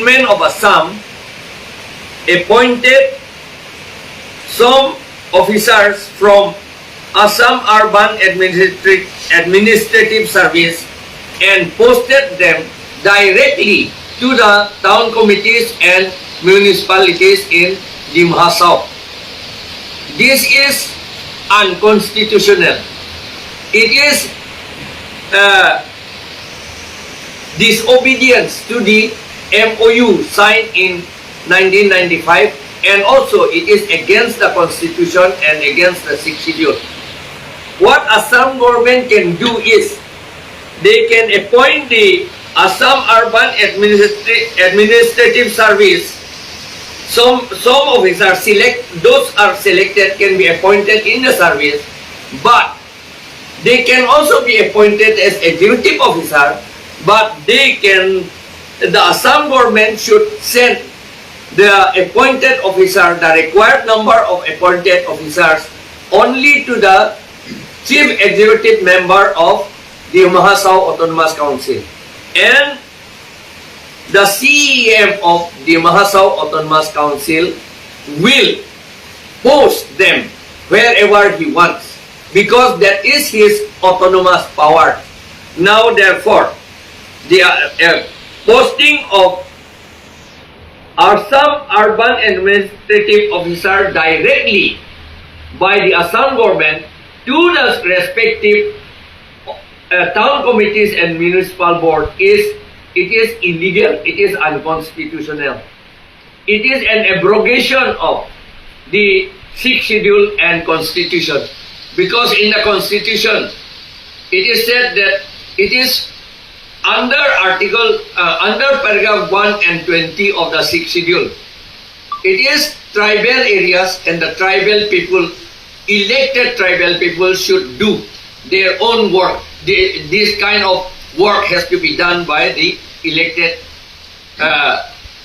government of Assam appointed some officers from Assam Urban Administrative Service and posted them directly to the town committees and municipalities in Dimha South. This is unconstitutional. It is disobedience to the MOU signed in 1995, and also it is against the constitution and against the 6th schedule. What Assam government can do is they can appoint the Assam Urban Administrative Service. Some officers those are selected can be appointed in the service, but they can also be appointed as executive officer. But the Assam government should send the appointed officer, the required number of appointed officers, only to the chief executive member of the Mahasau Autonomous Council. And the CEM of the Mahasau Autonomous Council will post them wherever he wants, because that is his autonomous power. Now, therefore, the posting of Assam Urban Administrative Officer directly by the Assam government to the respective town committees and municipal board is illegal. It is unconstitutional. It is an abrogation of the 6th schedule and constitution, because in the constitution it is said that it is under paragraph 1 and 20 of the 6th schedule. It is tribal areas and the tribal people, elected tribal people, should do their own work. This kind of work has to be done by the elected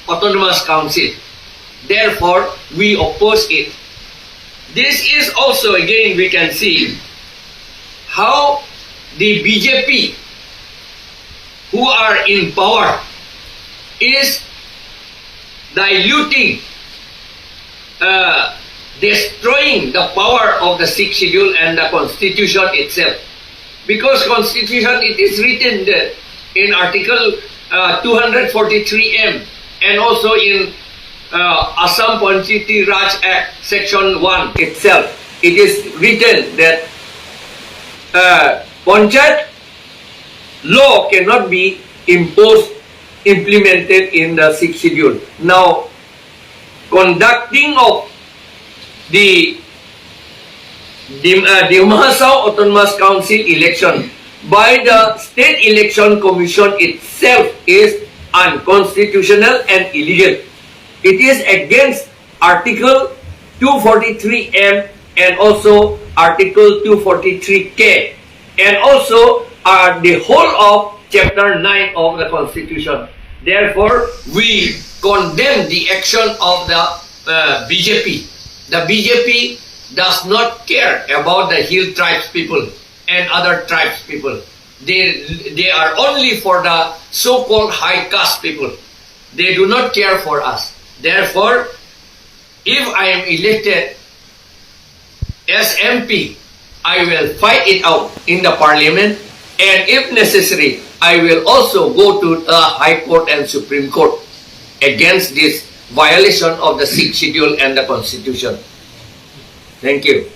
autonomous council. Therefore, we oppose it. This is also, again, we can see how the BJP, who are in power, is diluting, destroying the power of the 6th schedule and the constitution itself. Because constitution, it is written there in article 243M and also in Assam Panchayati Raj Act section 1 itself. It is written that Panchayat law cannot be implemented in the 6th schedule. Now, conducting of the Mahasau Autonomous Council election by the State Election Commission itself is unconstitutional and illegal. It is against Article 243M and also Article 243K and also the whole of Chapter 9 of the Constitution. Therefore, we condemn the action of the BJP. The BJP does not care about the hill tribes people and other tribes people. They are only for the so-called high caste people. They do not care for us. Therefore, if I am elected as MP, I will fight it out in the parliament, and if necessary, I will also go to the High Court and Supreme Court against this violation of the 6th schedule and the Constitution. Thank you.